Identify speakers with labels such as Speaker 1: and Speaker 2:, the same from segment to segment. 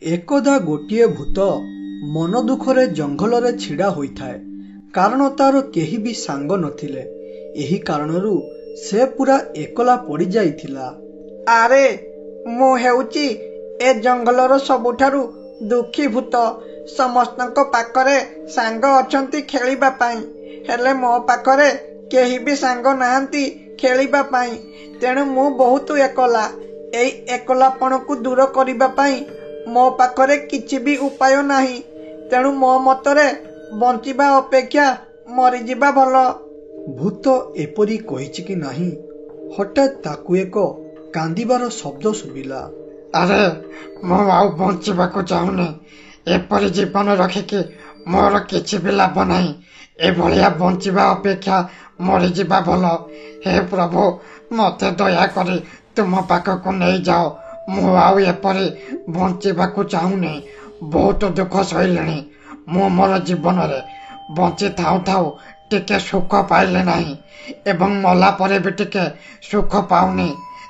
Speaker 1: एकदा गोटे भूत मन दुखरे जंगल छिड़ा होइथाए कारण तार केही भी सांग नथिले। एही कारणरू से पूरा एकला पड़ी जाइथिला।
Speaker 2: आरे मु हेउची ए जंगलर सबुठारु दुखी भूत। समस्तଙ୍କ पाखरे सांग अछंती खेलिबा पाई, हेले मो पाखरे केही भी सांग नाहंती खेलिबा पाई। तेणु मु बहुत एकला। एई एकलापण को दूर करिबा पाई मो पाखरे किछि भी उपाय नाही। तेणु मो मतरे बंचिबा अपेक्षा मरिजिबा भल।
Speaker 1: भूत एपरी कहिछि कि नाही, हठात ताकू एक कांदिबार शब्द सुबिला।
Speaker 3: अरे मु आउ बंचिबाको चाहुनी। एपरी जीवन रखिकी मोर किछि भी लाभ नाही। ए भलिया बंचिबा अपेक्षा मरिजिबा भल। हे प्रभु, मते दया करी तुम पाखकु नहीं जाओ। मु आउ एपरी बंचिबाको चाहुनी। बहुत दुख सहिलेनी। मु मोर जीवन रे बंची थाउ थाउ टिके सुख पाइले नाही एवं मला परे भी टिके सुख पाउनी।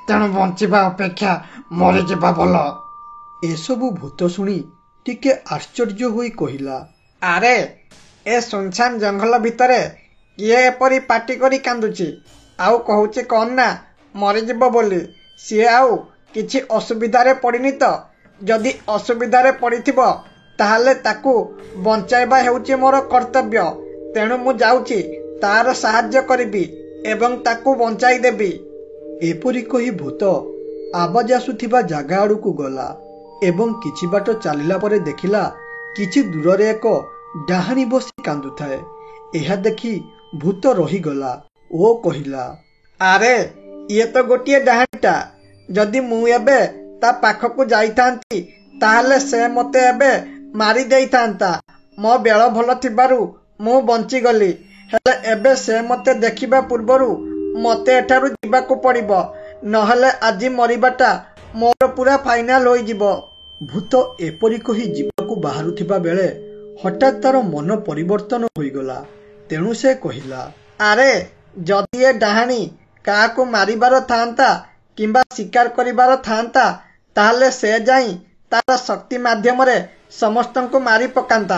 Speaker 3: तेणु बंचिबा अपेक्षा मरिजिबा भल।
Speaker 1: एसबु भूत शुणी टिके आश्चर्य होई कहिला,
Speaker 2: अरे ए सुनसान जंगल भितरे किए एपरी पाटी करी कांदुची? आउ कहूची कौन ना मरिजिब बोली। सीए आउ किछि असुविधारे पड़िनी तो? जदि असुविधारे पड़िथिबो ताहले ताकू बंचाइबा हेउची मोर कर्तव्य। तेणु मु जाउची तार साहाय्य करिबी एवं ताकू बंचाई देबी।
Speaker 1: एपरी कही भूत आवाज आसुथिबा जागा आड़कू गला एवं किछि बाट चलिला परे देखिला किछि दूर एक डाहाणी बसी कांदुथाए। एहा देखी भूत रहीगला ओ कहिला,
Speaker 2: अरे ये तो गोटे डाहाणीटा। जदि मु एबे ता पाखकू जाइथांती ताहले से मते एबे मारी देइथांता। मो बेଳ भल थिबारु मु बंची गली। हेले एबे से मते देखिबा पूर्वरु मते एठारु जिबाकू पड़िबो, नहले आजि मरिबाटा मोर पूरा फाइनाल होई जिवो।
Speaker 1: भूत एपरी कही जीवाकू बाहारुथिबा बेले हठात तार मन परिवर्तन होईगला। तेणु से कहिला,
Speaker 2: अरे जदि ए डाहाणी काहाकू मारिबार थांता किंबा शिकार करिबार थांता ताहले से जाई तार शक्ति माध्यम रे समस्तंको मारी पकांता।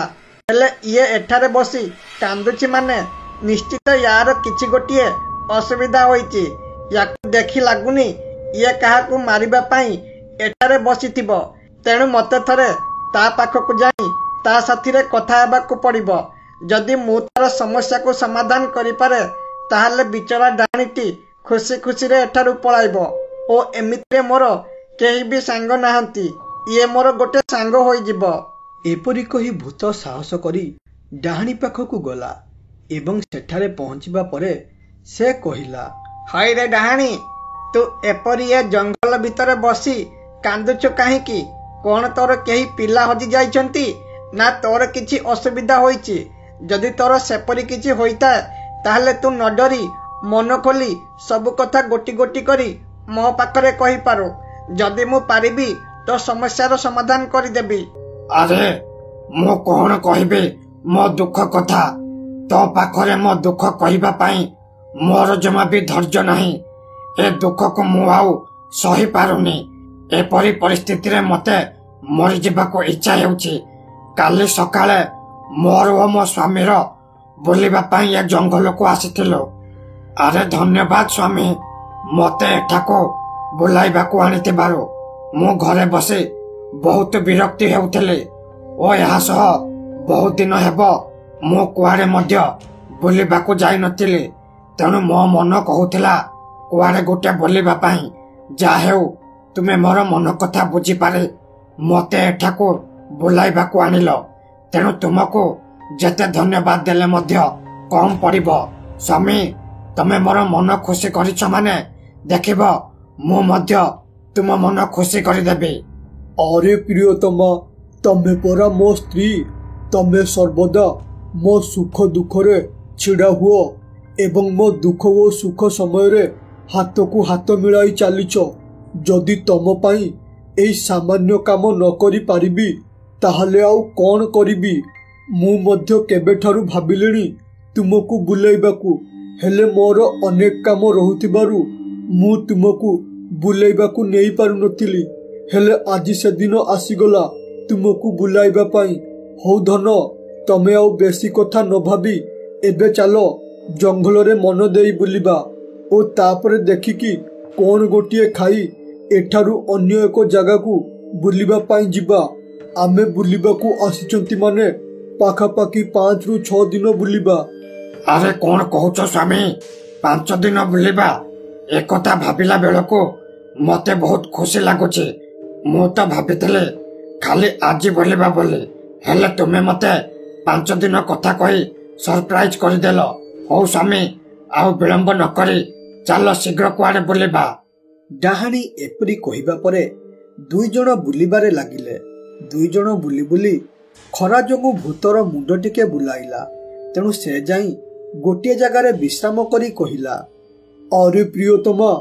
Speaker 2: हेले ये एठारे बसी कांदुची माने निश्चित यार किछि गोटिए असुविधा होईची। याकू देखि लागुनी ये काहाकू मारिबा पाई एठारे बसिथिबो। तेणु मते थरे ता पाखकू जाई ता साथीरे कथा हेबाकू पड़िबो। जदि मु तार समस्या को समाधान करि पारे ताहले बिचरा डाहाणीटी खुशी खुशी रे एठारु पळाइबो। ओ एमितिरे मोर केही भी सांग नाहंती, ये मोर गोटे सांग होई जिवो।
Speaker 1: एपरी कही भूत साहस करी डाहाणी पाखकू गला एवं सेठारे पहुंचिबा परे से कहिला,
Speaker 2: हाय रे डाहाणी, तू एपरी ए जंगल भितरे बसी कांदुछु काहेकी? कोन तोर केही पिला हजि जाइछंती ना तोर किछि असुविधा होईची? जदि तोर सेपरी किछि होइता ताहले तू न डरी मन खोली सब कथा गोटी गोटी करी मो पाखरे कहि पारो। जदि मु पारिबी तो समस्यार समाधान करि देबी।
Speaker 3: अरे मु कोन कहिबे मो दुख कथा? तो पाखरे मो दुख कहिबा पाई मोर जमा भी धैर्य नाही। ए दुख को मु आउ सही पारुनी। एपरी परिस्थिति रे मते मरि जिबाको इच्छा हेउची। काली सकाळे मोर ओ मो स्वामीर बुलिबा पाई ए जंगल को आसीथिलो। अरे धन्यवाद स्वामी, मते एठाको बुलाइबाको आनिथिबारो। मु घरे बसे बहुत विरक्ति हेउथिले ओ एहा सह बहुत दिन हेबो मु कुआडे मध्य बुलिबाको जाई नथिले। तेणु मो मन कहूथिला कुआडे गोटे बुलिबा पाई। जा हेउ तुमे मोर मन कथा बुझी पारे मते एठाको बुलाइबाको आनिलो। तेणु तुमको जेते धन्यवाद देले मध्य कम पड़िबो। स्वामी, तमे मोर मन खुशी करिछ माने देखिबो मु मध्य तुम मन खुशी करिदेबी।
Speaker 4: अरे प्रियतमा, तमे परा मो स्त्री। तमे सर्वदा मो सुख दुख रे छिड़ा हुओ एवं मो दुख ओ सुख समय रे हाथ को हाथ मिलाई चलीच। जदि तम पाई एई सामान्य काम न करी पारिबी ताहले आउ कौन करिबी? मु मध्य केबेठारु भाबिलेनी तुमको बुलाइबाकू, हेले मोर अनेक काम रहुथिबारु मु तुमको बुलाइबाकू नेई पारु नथिली। हेले आज से दिन आसीगला ତୁମକୁ ବୁଲାଇବା ପାଇଁ। ହଉ ଧନ, ତମେ ଆଉ ବେଶୀ କଥା ନ ଭାବି ଏବେ ଚାଲ ଜଙ୍ଗଲରେ ମନ ଦେଇ ବୁଲିବା ଓ ତାପରେ ଦେଖିକି କ'ଣ ଗୋଟିଏ ଖାଇ ଏଠାରୁ ଅନ୍ୟ ଏକ ଜାଗାକୁ ବୁଲିବା ପାଇଁ ଯିବା। ଆମେ ବୁଲିବାକୁ ଆସିଛନ୍ତି ମାନେ ପାଖାପାଖି 5 ରୁ 6 ଦିନ ବୁଲିବା।
Speaker 3: ଆରେ କ'ଣ କହୁଛ ସ୍ୱାମୀ, 5 ଦିନ ବୁଲିବା? ଏକଥା ଭାବିଲା ବେଳକୁ ମତେ ବହୁତ ଖୁସି ଲାଗୁଛି। ମୁଁ ତ ଭାବିଥିଲି ଖାଲି ଆଜି ବୁଲିବା ବୋଲି, ହେଲେ ତୁମେ ମତେ 5 ଦିନ କଥା କହି ସରପ୍ରାଇଜ କରିଦେଲ। ହଉ ସ୍ୱାମୀ, ଆଉ ବିଳମ୍ବ ନ କରି ଚାଲ ଶୀଘ୍ର କୁଆଡେ ବୁଲିବା।
Speaker 1: ଡାହାଣୀ ଏପରି କହିବା ପରେ 2 ଜଣ ବୁଲିବାରେ ଲାଗିଲେ। 2 ଜଣ ବୁଲି ବୁଲି ଖରା ଯୋଗୁଁ ଭୂତର ମୁଣ୍ଡ ଟିକେ ବୁଲାଇଲା। ତେଣୁ ସେ ଯାଇ ଗୋଟିଏ ଜାଗାରେ ବିଶ୍ରାମ କରି କହିଲା,
Speaker 4: ଆରେ ପ୍ରିୟତମା,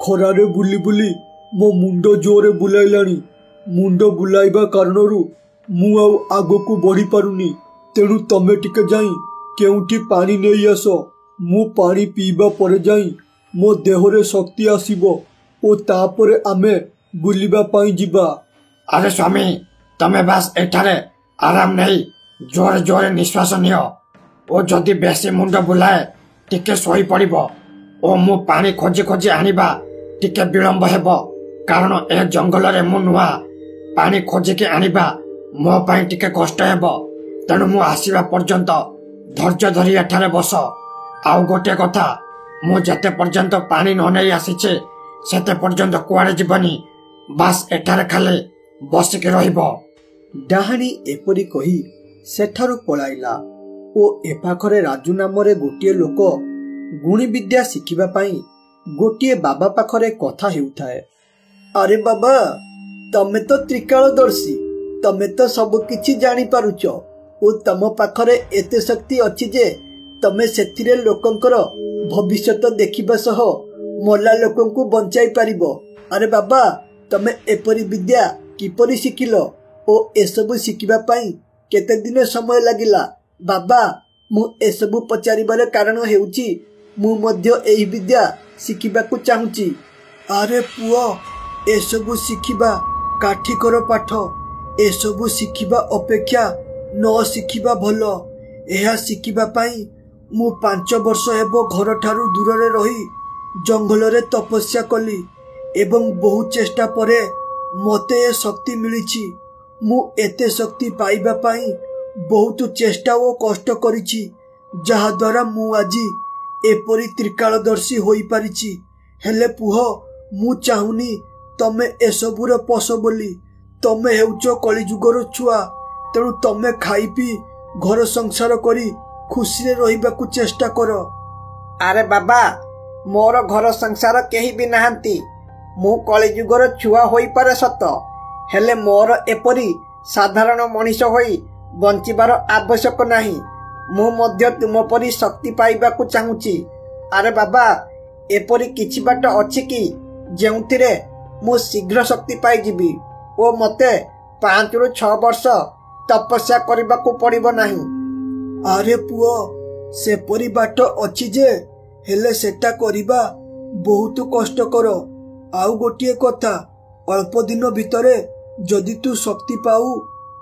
Speaker 4: ଖରାରେ ବୁଲି ବୁଲି ମୋ ମୁଣ୍ଡ ଜୋରେ ବୁଲାଇଲାଣି। ମୁଣ୍ଡ ବୁଲାଇବା କାରଣରୁ ମୁଁ ଆଉ ଆଗକୁ ବଢି ପାରୁନି। ତେଣୁ ତମେ ଟିକେ ଯାଇ କେଉଁଠି ପାଣି ନେଇ ଆସ। ମୁଁ ପାଣି ପିଇବା ପରେ ଯାଇ ମୋ ଦେହରେ ଶକ୍ତି ଆସିବ ଓ ତାପରେ ଆମେ ବୁଲିବା ପାଇଁ ଯିବା।
Speaker 3: ଆରେ ସ୍ୱାମୀ, ତମେ ବାସ୍ ଏଠାରେ ଆରାମ ନେଇ ଜୋରେ ଜୋରେ ନିଶ୍ୱାସ ନିଅ ଓ ଯଦି ବେଶୀ ମୁଣ୍ଡ ବୁଲାଏ ଟିକେ ଶୋଇ ପଡ଼ିବ ଓ ମୁଁ ପାଣି ଖୋଜି ଖୋଜି ଆଣିବା ଟିକେ ବିଳମ୍ବ ହେବ, କାରଣ ଏ ଜଙ୍ଗଲରେ ମୁଁ ନୂଆ। ପାଣି ଖୋଜିକି ଆଣିବା ମୋ ପାଇଁ ଟିକେ କଷ୍ଟ ହେବ। ତେଣୁ ମୁଁ ଆସିବା ପର୍ଯ୍ୟନ୍ତ ଧୈର୍ଯ୍ୟ ଧରି ଏଠାରେ ବସ। ଆଉ ଗୋଟିଏ କଥା, ମୁଁ ଯେତେ ପର୍ଯ୍ୟନ୍ତ ପାଣି ନ ନେଇ ଆସିଛି ସେତେ ପର୍ଯ୍ୟନ୍ତ କୁଆଡ଼େ ଯିବନି। ବାସ୍ ଏଠାରେ ଖାଲି ବସିକି ରହିବ।
Speaker 1: ଡାହାଣୀ ଏପରି କହି ସେଠାରୁ ପଳାଇଲା ଓ ଏ ପାଖରେ ରାଜୁ ନାମରେ ଗୋଟିଏ ଲୋକ ଗୁଣି ବିଦ୍ୟା ଶିଖିବା ପାଇଁ ଗୋଟିଏ ବାବା ପାଖରେ କଥା ହେଉଥାଏ।
Speaker 2: ଆରେ ବାବା, ତମେ ତ ତ୍ରିକାଳଦର୍ଶୀ, ତମେ ତ ସବୁ କିଛି ଜାଣିପାରୁଛ ଓ ତମ ପାଖରେ ଏତେ ଶକ୍ତି ଅଛି ଯେ ତମେ ସେଥିରେ ଲୋକଙ୍କର ଭବିଷ୍ୟତ ଦେଖିବା ସହ ମଲା ଲୋକଙ୍କୁ ବଞ୍ଚାଇ ପାରିବ। ଆରେ ବାବା, ତମେ ଏପରି ବିଦ୍ୟା କିପରି ଶିଖିଲ ଓ ଏସବୁ ଶିଖିବା ପାଇଁ କେତେ ଦିନ ସମୟ ଲାଗିଲା? ବାବା, ମୁଁ ଏସବୁ ପଚାରିବାର କାରଣ ହେଉଛି ମୁଁ ମଧ୍ୟ ଏହି ବିଦ୍ୟା ଶିଖିବାକୁ ଚାହୁଁଛି।
Speaker 4: ଆରେ ପୁଅ, ଏସବୁ ଶିଖିବା କାଠିକର ପାଠ। ଏସବୁ ଶିଖିବା ଅପେକ୍ଷା ନ ଶିଖିବା ଭଲ। ଏହା ଶିଖିବା ପାଇଁ ମୁଁ 5 ବର୍ଷ ହେବ ଘରଠାରୁ ଦୂରରେ ରହି ଜଙ୍ଗଲରେ ତପସ୍ୟା କଲି ଏବଂ ବହୁ ଚେଷ୍ଟା ପରେ ମୋତେ ଏ ଶକ୍ତି ମିଳିଛି। ମୁଁ ଏତେ ଶକ୍ତି ପାଇବା ପାଇଁ ବହୁତ ଚେଷ୍ଟା ଓ କଷ୍ଟ କରିଛି, ଯାହାଦ୍ୱାରା ମୁଁ ଆଜି ଏପରି ତ୍ରିକାଳଦର୍ଶୀ ହୋଇପାରିଛି। ହେଲେ ପୁଅ, ମୁଁ ଚାହୁଁନି ତମେ ଏସବୁର ପଶ ବୋଲି। ତମେ ହେଉଛ କଳିଯୁଗର ଛୁଆ, ତେଣୁ ତମେ ଖାଇ ପିଇ ଘର ସଂସାର କରି ଖୁସିରେ ରହିବାକୁ ଚେଷ୍ଟା କର।
Speaker 2: ଆରେ ବାବା, ମୋର ଘର ସଂସାର କେହି ବି ନାହାନ୍ତି। ମୁଁ କଳିଯୁଗର ଛୁଆ ହୋଇପାରେ ସତ, ହେଲେ ମୋର ଏପରି ସାଧାରଣ ମଣିଷ ହୋଇ ବଞ୍ଚିବାର ଆବଶ୍ୟକ ନାହିଁ। ମୁଁ ମଧ୍ୟ ତୁମ ପରି ଶକ୍ତି ପାଇବାକୁ ଚାହୁଁଛି। ଆରେ ବାବା, ଏପରି କିଛି ବାଟ ଅଛି କି ଯେଉଁଥିରେ ମୁଁ ଶୀଘ୍ର ଶକ୍ତି ପାଇଯିବି ଓ ମୋତେ 5 ରୁ 6 ବର୍ଷ ତପସ୍ୟା କରିବାକୁ ପଡ଼ିବ ନାହିଁ?
Speaker 4: ଆରେ ପୁଅ, ସେପରି ବାଟ ଅଛି ଯେ, ହେଲେ ସେଟା କରିବା ବହୁତ କଷ୍ଟକର। ଆଉ ଗୋଟିଏ କଥା, ଅଳ୍ପ ଦିନ ଭିତରେ ଯଦି ତୁ ଶକ୍ତି ପାଉ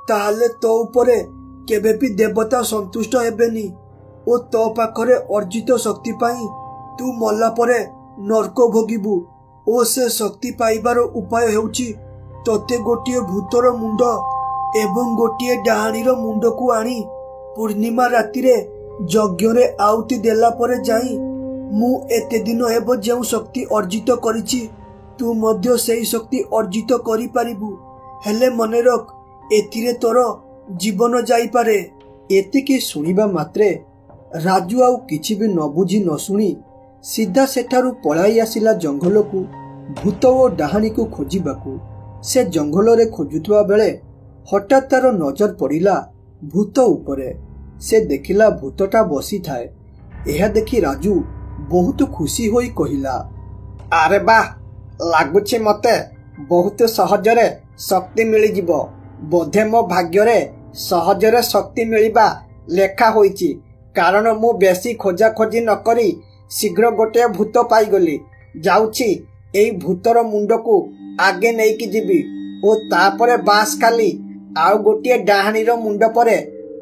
Speaker 4: ତାହେଲେ ତୋ ଉପରେ କେବେ ବି ଦେବତା ସନ୍ତୁଷ୍ଟ ହେବେନି ଓ ତୋ ପାଖରେ ଅର୍ଜିତ ଶକ୍ତି ପାଇଁ ତୁ ମଲା ପରେ ନର୍କ ଭୋଗିବୁ। ଓ ସେ ଶକ୍ତି ପାଇବାର ଉପାୟ ହେଉଛି ତୋତେ ଗୋଟିଏ ଭୂତର ମୁଣ୍ଡ ଏବଂ ଗୋଟିଏ ଡାହାଣୀର ମୁଣ୍ଡକୁ ଆଣି ପୂର୍ଣ୍ଣିମା ରାତିରେ ଯଜ୍ଞରେ ଆହୁତି ଦେଲା ପରେ ଯାଇ ମୁଁ ଏତେ ଦିନ ହେବ ଯେଉଁ ଶକ୍ତି ଅର୍ଜିତ କରିଛି ତୁ ମଧ୍ୟ ସେହି ଶକ୍ତି ଅର୍ଜିତ କରିପାରିବୁ। ହେଲେ ମନେ ରଖ, ଏଥିରେ ତୋର ଜୀବନ ଯାଇପାରେ।
Speaker 1: ଏତିକି ଶୁଣିବା ମାତ୍ରେ ରାଜୁ ଆଉ କିଛି ବି ନ ବୁଝି ନ ଶୁଣି ସିଧା ସେଠାରୁ ପଳାଇ ଆସିଲା ଜଙ୍ଗଲକୁ ଭୂତ ଓ ଡାହାଣୀକୁ ଖୋଜିବାକୁ। ସେ ଜଙ୍ଗଲରେ ଖୋଜୁଥିବା ବେଳେ ହଠାତ୍ ତାର ନଜର ପଡ଼ିଲା ଭୂତ ଉପରେ। ସେ ଦେଖିଲା ଭୂତଟା ବସିଥାଏ। ଏହା ଦେଖି ରାଜୁ ବହୁତ ଖୁସି ହୋଇ କହିଲା,
Speaker 2: ଆରେ ବାଃ, ଲାଗୁଛି ମୋତେ ବହୁତ ସହଜରେ ଶକ୍ତି ମିଳିଯିବ। ବୋଧେ ମୋ ଭାଗ୍ୟରେ ସହଜରେ ଶକ୍ତି ମିଳିବା ଲେଖା ହୋଇଛି, କାରଣ ମୁଁ ବେଶୀ ଖୋଜାଖୋଜି ନ କରି ଶୀଘ୍ର ଗୋଟିଏ ଭୂତ ପାଇଗଲି। ଯାଉଛି ଏଇ ଭୂତର ମୁଣ୍ଡକୁ ଆଗେ ନେଇକି ଯିବି ଓ ତାପରେ ବାସ୍ ଖାଲି ଆଉ ଗୋଟିଏ ଡାହାଣୀର ମୁଣ୍ଡ ପରେ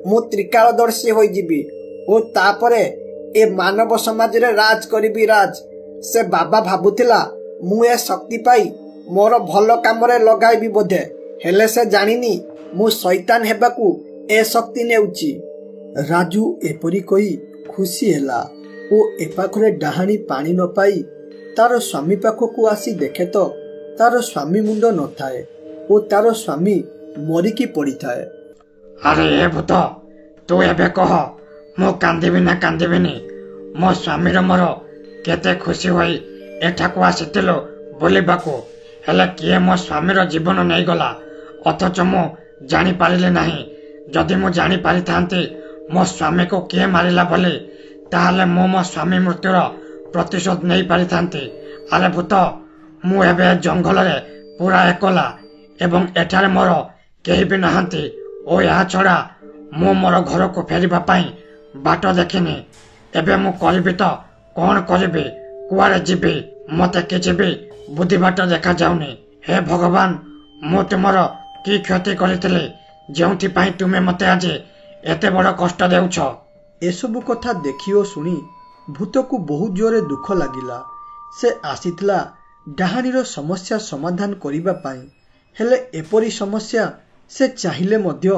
Speaker 2: ମୁଁ ତ୍ରିକାଳଦର୍ଶୀ ହୋଇଯିବି ଓ ତାପରେ ଏ ମାନବ ସମାଜରେ ରାଜ କରିବି ରାଜ। ସେ ବାବା ଭାବୁଥିଲା ମୁଁ ଏ ଶକ୍ତି ପାଇ ମୋର ଭଲ କାମରେ ଲଗାଇବି ବୋଧେ, ହେଲେ ସେ ଜାଣିନି ମୁଁ ଶୈତାନ ହେବାକୁ ଏ ଶକ୍ତି ନେଉଛି।
Speaker 1: ରାଜୁ ଏପରି କହି ଖୁସି ହେଲା ଓ ଏ ପାଖରେ ଡାହାଣୀ ପାଣି ନ ପାଇ ତାର ସ୍ୱାମୀ ପାଖକୁ ଆସି ଦେଖେ ତ ତାର ସ୍ୱାମୀ ମୁଣ୍ଡ ନଥାଏ ଓ ତାର ସ୍ୱାମୀ ମରିକି ପଡ଼ିଥାଏ।
Speaker 3: ଆରେ ଏ ଭୂତ, ତୁ ଏବେ କହ ମୁଁ କାନ୍ଦିବି ନା କାନ୍ଦିବିନି? ମୋ ସ୍ୱାମୀର ମୋର କେତେ ଖୁସି ହୋଇ ଏଠାକୁ ଆସିଥିଲୁ ବୁଲିବାକୁ, ହେଲେ କିଏ ମୋ ସ୍ୱାମୀର ଜୀବନ ନେଇଗଲା ଅଥଚ ମୁଁ ଜାଣିପାରିଲି ନାହିଁ। ଯଦି ମୁଁ ଜାଣିପାରିଥାନ୍ତି ମୋ ସ୍ୱାମୀକୁ କିଏ ମାରିଲା ବୋଲି, ତାହେଲେ ମୁଁ ମୋ ସ୍ୱାମୀ ମୃତ୍ୟୁର ପ୍ରତିଶୋଧ ନେଇ ପାରିଥାନ୍ତି। ଆରେ ଭୂତ, ମୁଁ ଏବେ ଜଙ୍ଗଲରେ ପୁରା ଏକଲା ଏବଂ ଏଠାରେ ମୋର କେହି ବି ନାହାନ୍ତି ଓ ଏହା ଛଡ଼ା ମୁଁ ମୋର ଘରକୁ ଫେରିବା ପାଇଁ ବାଟ ଦେଖିନି। ଏବେ ମୁଁ କରିବି ତ କ'ଣ କରିବି, କୁଆଡ଼େ ଯିବି, ମତେ କିଛି ବି ବୁଦ୍ଧି ବାଟ ଦେଖାଯାଉନି। ହେ ଭଗବାନ, ମୁଁ ତୁମର କି କ୍ଷତି କରିଥିଲି ଯେଉଁଥିପାଇଁ ତୁମେ ମତେ ଆଜି ଏତେ ବଡ଼ କଷ୍ଟ ଦେଉଛ?
Speaker 1: ଏସବୁ କଥା ଦେଖି ଓ ଶୁଣି ଭୂତକୁ ବହୁତ ଜୋରରେ ଦୁଃଖ ଲାଗିଲା। ସେ ଆସିଥିଲା ଡାହାଣୀର ସମସ୍ୟା ସମାଧାନ କରିବା ପାଇଁ, ହେଲେ ଏପରି ସମସ୍ୟା ସେ ଚାହିଁଲେ ମଧ୍ୟ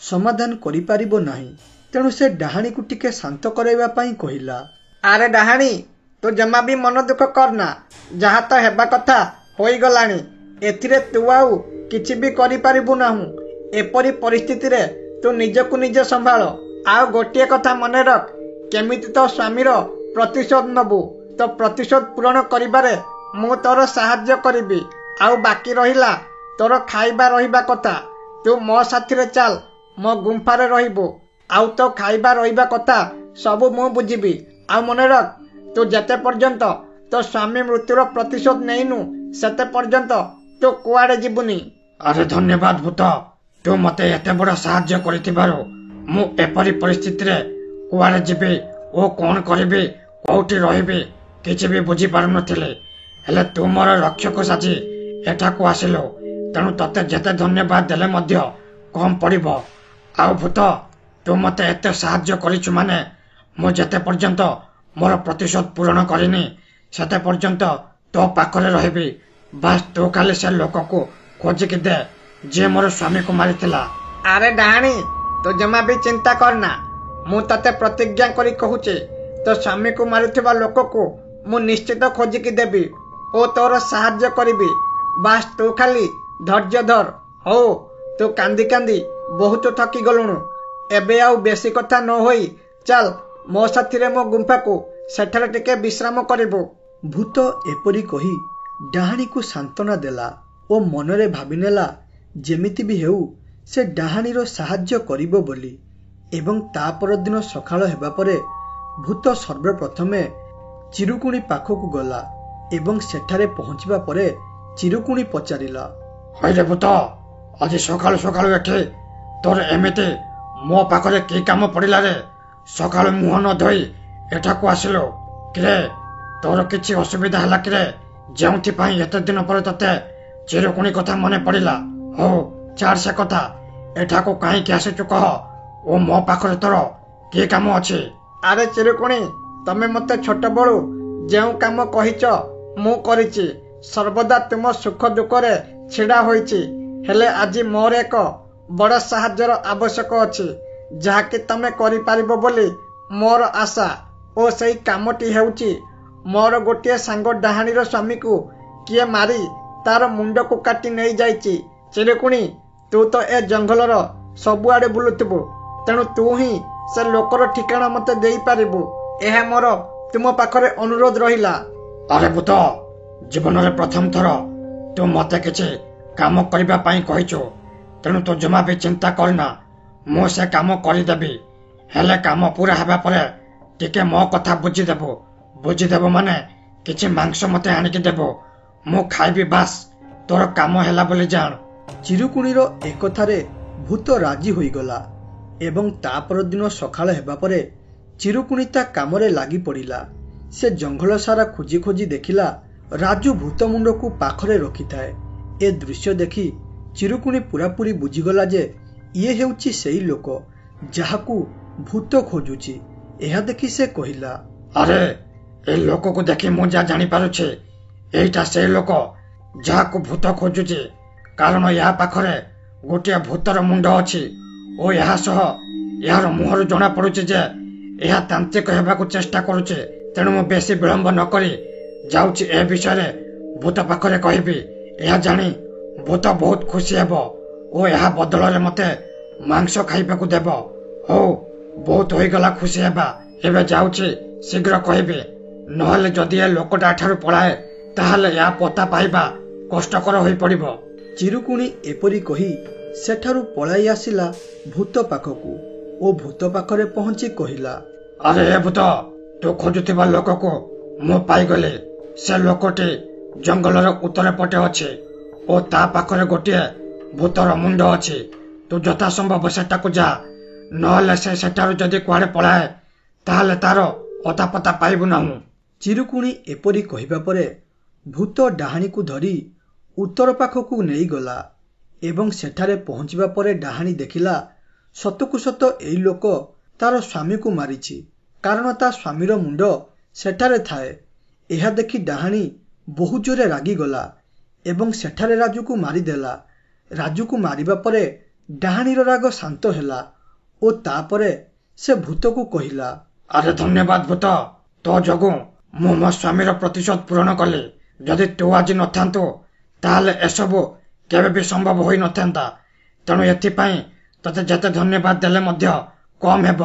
Speaker 1: ସମାଧାନ କରିପାରିବ ନାହିଁ। ତେଣୁ ସେ ଡାହାଣୀକୁ ଟିକେ ଶାନ୍ତ କରାଇବା ପାଇଁ କହିଲା।
Speaker 2: ଆରେ ଡାହାଣୀ, ତୁ ଜମା ବି ମନ ଦୁଃଖ କରନା, ଯାହା ତ ହେବା କଥା ହୋଇଗଲାଣି। ଏଥିରେ ତୁ ଆଉ କିଛି ବି କରିପାରିବୁ ନାହିଁ। ଏପରି ପରିସ୍ଥିତିରେ ତୁ ନିଜକୁ ନିଜେ ସମ୍ଭାଳ। ଆଉ ଗୋଟିଏ କଥା ମନେ ରଖ, କେମିତି ତୋ ସ୍ୱାମୀର ପ୍ରତିଶୋଧ ନେବୁ। ତୋ ପ୍ରତିଶୋଧ ପୂରଣ କରିବାରେ ମୁଁ ତୋର ସାହାଯ୍ୟ କରିବି। ଆଉ ବାକି ରହିଲା ତୋର ଖାଇବା ରହିବା କଥା। ତୁ ମୋ ସାଥିରେ ଚାଲ, ମୋ ଗୁମ୍ଫାରେ ରହିବୁ। ଆଉ ତୋ ଖାଇବା ରହିବା କଥା ସବୁ ମୁଁ ବୁଝିବି। ଆଉ ମନେ ରଖ, ତୁ ଯେତେ ପର୍ଯ୍ୟନ୍ତ ତୋ ସ୍ୱାମୀ ମୃତ୍ୟୁର ପ୍ରତିଶୋଧ ନେଇନୁ ସେତେ ପର୍ଯ୍ୟନ୍ତ ତୁ କୁଆଡ଼େ ଯିବୁନି।
Speaker 3: ଆରେ ଧନ୍ୟବାଦ ଭୂତ, ତୁ ମତେ ଏତେ ବଡ଼ ସାହାଯ୍ୟ କରିଥିବାରୁ। ମୁଁ ଏପରି ପରିସ୍ଥିତିରେ କୁଆଡ଼େ ଯିବି ଓ କ'ଣ କରିବି, କୋଉଠି ରହିବି କିଛି ବି ବୁଝିପାରୁନଥିଲି, ହେଲେ ତୁ ମୋର ରକ୍ଷକ ସାଜି ଏଠାକୁ ଆସିଲୁ, ତେଣୁ ତତେ ଯେତେ ଧନ୍ୟବାଦ ଦେଲେ ମଧ୍ୟ କମ୍ ପଡ଼ିବ। ଆଉ ଭୂତ, ତୁ ମତେ ଏତେ ସାହାଯ୍ୟ କରିଛୁ ମାନେ ମୁଁ ଯେତେ ପର୍ଯ୍ୟନ୍ତ ମୋର ପ୍ରତିଶୋଧ ପୂରଣ କରିନି ସେତେ ପର୍ଯ୍ୟନ୍ତ ତୋ ପାଖରେ ରହିବି। ବାସ୍ ତୁ ଖାଲି ସେ ଲୋକକୁ ଖୋଜିକି ଦେ ଯିଏ ମୋର ସ୍ୱାମୀକୁ ମାରିଥିଲା।
Speaker 2: ଆରେ ଡାହାଣୀ, ତୁ ଜମା ବି ଚିନ୍ତା କରନା। ମୁଁ ତତେ ପ୍ରତିଜ୍ଞା କରି କହୁଛି, ତୋ ସ୍ୱାମୀକୁ ମାରୁଥିବା ଲୋକକୁ ମୁଁ ନିଶ୍ଚିତ ଖୋଜିକି ଦେବି ଓ ତୋର ସାହାଯ୍ୟ କରିବି। ବାସ୍ ତୁ ଖାଲି ଧୈର୍ଯ୍ୟ ଧର। ହଉ, ତୁ କାନ୍ଦି କାନ୍ଦି ବହୁତ ଥକି ଗଲୁଣୁ। ଏବେ ଆଉ ବେଶୀ କଥା ନ ହୋଇ ଚାଲ ମୋ ସାଥିରେ ମୋ ଗୁମ୍ଫାକୁ, ସେଠାରେ ଟିକେ ବିଶ୍ରାମ କରିବୁ।
Speaker 1: ଭୂତ ଏପରି କହି ଡାହାଣୀକୁ ସାନ୍ତ୍ୱନା ଦେଲା ଓ ମନରେ ଭାବିନେଲା ଯେମିତି ବି ହେଉ ସେ ଡାହାଣୀର ସାହାଯ୍ୟ କରିବ ବୋଲି। ଏବଂ ତା ପରଦିନ ସକାଳ ହେବା ପରେ ଭୂତ ସର୍ବପ୍ରଥମେ ଚିରୁକୁଣି ପାଖକୁ ଗଲା ଏବଂ ସେଠାରେ ପହଞ୍ଚିବା ପରେ ଚିରୁକୁଣି ପଚାରିଲା,
Speaker 3: ହଇରେ ଭୂତ, ଆଜି ସକାଳୁ ସକାଳୁ ଏଠି ତୋର ଏମିତି ମୋ ପାଖରେ କି କାମ ପଡ଼ିଲା ରେ? ସକାଳୁ ମୁହଁ ନ ଧୋଇ ଏଠାକୁ ଆସିଲୁ କିରେ? ତୋର କିଛି ଅସୁବିଧା ହେଲା କିରେ, ଯେଉଁଥିପାଇଁ ଏତେ ଦିନ ପରେ ତତେ ଚିରୁକୁଣି କଥା ମନେ ପଡ଼ିଲା? ହଉ ଛାଡ଼ ସେ କଥା, ଏଠାକୁ କାହିଁକି ଆସିଛୁ କହ ଓ ମୋ ପାଖରେ ତୋର କି କାମ ଅଛି?
Speaker 2: ଆରେ ଚିରୁକୁଣି, ତମେ ମତେ ଛୋଟବେଳୁ ଯେଉଁ କାମ କହିଛ ମୁଁ କରିଛି। ସର୍ବଦା ତୁମ ସୁଖ ଦୁଃଖରେ ଛିଡ଼ା ହୋଇଛି। ହେଲେ ଆଜି ମୋର ଏକ ବଡ଼ ସାହାଯ୍ୟର ଆବଶ୍ୟକ ଅଛି, ଯାହାକି ତମେ କରିପାରିବ ବୋଲି ମୋର ଆଶା। ଓ ସେଇ କାମଟି ହେଉଛି, ମୋର ଗୋଟିଏ ସାଙ୍ଗ ଡାହାଣୀର ସ୍ୱାମୀକୁ କିଏ ମାରି ତାର ମୁଣ୍ଡକୁ କାଟି ନେଇଯାଇଛି। ଚିରୁକୁଣି, ତୁ ତ ଏ ଜଙ୍ଗଲର ସବୁଆଡ଼େ ବୁଲୁଥିବୁ, ତେଣୁ ତୁ ହିଁ ସେ ଲୋକର ଠିକଣା ମତେ ଦେଇପାରିବୁ। ଏହା ମୋର ତୁମ ପାଖରେ ଅନୁରୋଧ ରହିଲା।
Speaker 3: ଆରେ ଭୂତ, ଜୀବନରେ ପ୍ରଥମ ଥର ତୁ ମତେ କିଛି କାମ କରିବା ପାଇଁ କହିଛୁ, ତେଣୁ ତୁ ଜମା ବି ଚିନ୍ତା କରନା, ମୁଁ ସେ କାମ କରିଦେବି। ହେଲେ କାମ ପୁରା ହେବା ପରେ ଟିକେ ମୋ କଥା ବୁଝିଦେବୁ। ବୁଝିଦେବୁ ମାନେ କିଛି ମାଂସ ମତେ ଆଣିକି ଦେବୁ, ମୁଁ ଖାଇବି। ବାସ୍ ତୋର କାମ ହେଲା ବୋଲି ଜାଣ।
Speaker 1: ଚିରୁକୁଣିର ଏକଥାରେ ଭୂତ ରାଜି ହୋଇଗଲା ଏବଂ ତା ପରଦିନ ସକାଳ ହେବା ପରେ ଚିରୁକୁଣି ତା କାମରେ ଲାଗି ପଡ଼ିଲା। ସେ ଜଙ୍ଗଲ ସାରା ଖୋଜି ଖୋଜି ଦେଖିଲା ରାଜୁ ଭୂତ ମୁଣ୍ଡକୁ ପାଖରେ ରଖିଥାଏ। ଏ ଦୃଶ୍ୟ ଦେଖି ଚିରୁକୁଣି ପୁରାପୁରି ବୁଝିଗଲା ଯେ ଇଏ ହେଉଛି ସେଇ ଲୋକ ଯାହାକୁ ଭୂତ ଖୋଜୁଛି। ଏହା ଦେଖି ସେ କହିଲା,
Speaker 3: ଆରେ ଏଇ ଲୋକକୁ ଦେଖି ମୁଁ ଯାହା ଜାଣିପାରୁଛି ଏଇଟା ସେଇ ଲୋକ ଯାହାକୁ ଭୂତ ଖୋଜୁଛି, କାରଣ ଏହା ପାଖରେ ଗୋଟିଏ ଭୂତର ମୁଣ୍ଡ ଅଛି ଓ ଏହା ସହ ଏହାର ମୁହଁରୁ ଜଣା ପଡୁଛି ଯେ ଏହା ତାନ୍ତ୍ରିକ ହେବାକୁ ଚେଷ୍ଟା କରୁଛି। ତେଣୁ ମୁଁ ବେଶୀ ବିଳମ୍ବ ନ କରି ଯାଉଛି ଏ ବିଷୟରେ ଭୂତ ପାଖରେ କହିବି। ଏହା ଜାଣି ଭୂତ ବହୁତ ଖୁସି ହେବ ଓ ଏହା ବଦଳରେ ମତେ ମାଂସ ଖାଇବାକୁ ଦେବ। ହଉ, ବହୁତ ହୋଇଗଲା ଖୁସି ହେବା, ଏବେ ଯାଉଛି, ଶୀଘ୍ର କହିବି, ନହେଲେ ଯଦି ଏ ଲୋକଟା ଠାରୁ ପଳାଏ ତାହେଲେ ଏହା ପତା ପାଇବା କଷ୍ଟକର ହୋଇପଡିବ।
Speaker 1: ଚିରୁକୁଣି ଏପରି କହି ସେଠାରୁ ପଳାଇ ଆସିଲା ଭୂତ ପାଖକୁ ଓ ଭୂତ ପାଖରେ ପହଞ୍ଚି କହିଲା,
Speaker 3: ଆରେ ଏ ଭୂତ, ତୁ ଖୋଜୁଥିବା ଲୋକକୁ ମୁଁ ପାଇଗଲି। ସେ ଲୋକଟି ଜଙ୍ଗଲର ଉତ୍ତର ପଟେ ଅଛି ଓ ତା ପାଖରେ ଗୋଟିଏ ଭୂତର ମୁଣ୍ଡ ଅଛି। ତୁ ଯଥା ସମ୍ଭବ ସେଟାକୁ ଯା, ନହେଲେ ସେ ସେଠାରୁ ଯଦି କୁଆଡେ ପଳାଏ ତାହେଲେ ତାର ଅତାପତା ପାଇବୁ ନାହିଁ।
Speaker 1: ଚିରୁକୁଣି ଏପରି କହିବା ପରେ ଭୂତ ଡାହାଣୀକୁ ଧରି ଉତ୍ତର ପାଖକୁ ନେଇଗଲା ଏବଂ ସେଠାରେ ପହଞ୍ଚିବା ପରେ ଡାହାଣୀ ଦେଖିଲା ସତକୁ ସତ ଏଇ ଲୋକ ତାର ସ୍ୱାମୀକୁ ମାରିଛି, କାରଣ ତା ସ୍ୱାମୀର ମୁଣ୍ଡ ସେଠାରେ ଥାଏ। ଏହା ଦେଖି ଡାହାଣୀ ବହୁ ଜୋରେ ରାଗିଗଲା ଏବଂ ସେଠାରେ ରାଜୁକୁ ମାରିଦେଲା। ରାଜୁକୁ ମାରିବା ପରେ ଡାହାଣୀର ରାଗ ଶାନ୍ତ ହେଲା ଓ ତାପରେ ସେ ଭୂତକୁ କହିଲା,
Speaker 3: ଆରେ ଧନ୍ୟବାଦ ଭୂତ, ତୋ ଯୋଗୁଁ ମୁଁ ମୋ ସ୍ୱାମୀର ପ୍ରତିଶୋଧ ପୂରଣ କଲି। ଯଦି ତୁ ଆଜି ନଥାନ୍ତୁ ତାହେଲେ ଏସବୁ କେବେ ବି ସମ୍ଭବ ହୋଇନଥାନ୍ତା। ତେଣୁ ଏଥିପାଇଁ ତତେ ଯେତେ ଧନ୍ୟବାଦ ଦେଲେ ମଧ୍ୟ କମ୍ ହେବ।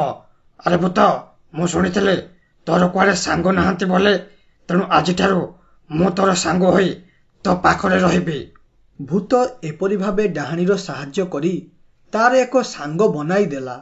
Speaker 3: ଆରେ ଭୂତ, ମୁଁ ଶୁଣିଥିଲି ତୋର କୁଆଡେ ସାଙ୍ଗ ନାହାନ୍ତି ବୋଲେ, ତେଣୁ ଆଜିଠାରୁ ମୁଁ ତୋର ସାଙ୍ଗ ହୋଇ ତୋ ପାଖରେ ରହିବି।
Speaker 1: ଭୂତ ଏପରି ଭାବେ ଡାହାଣୀର ସାହାଯ୍ୟ କରି ତାର ଏକ ସାଙ୍ଗ ବନାଇ ଦେଲା।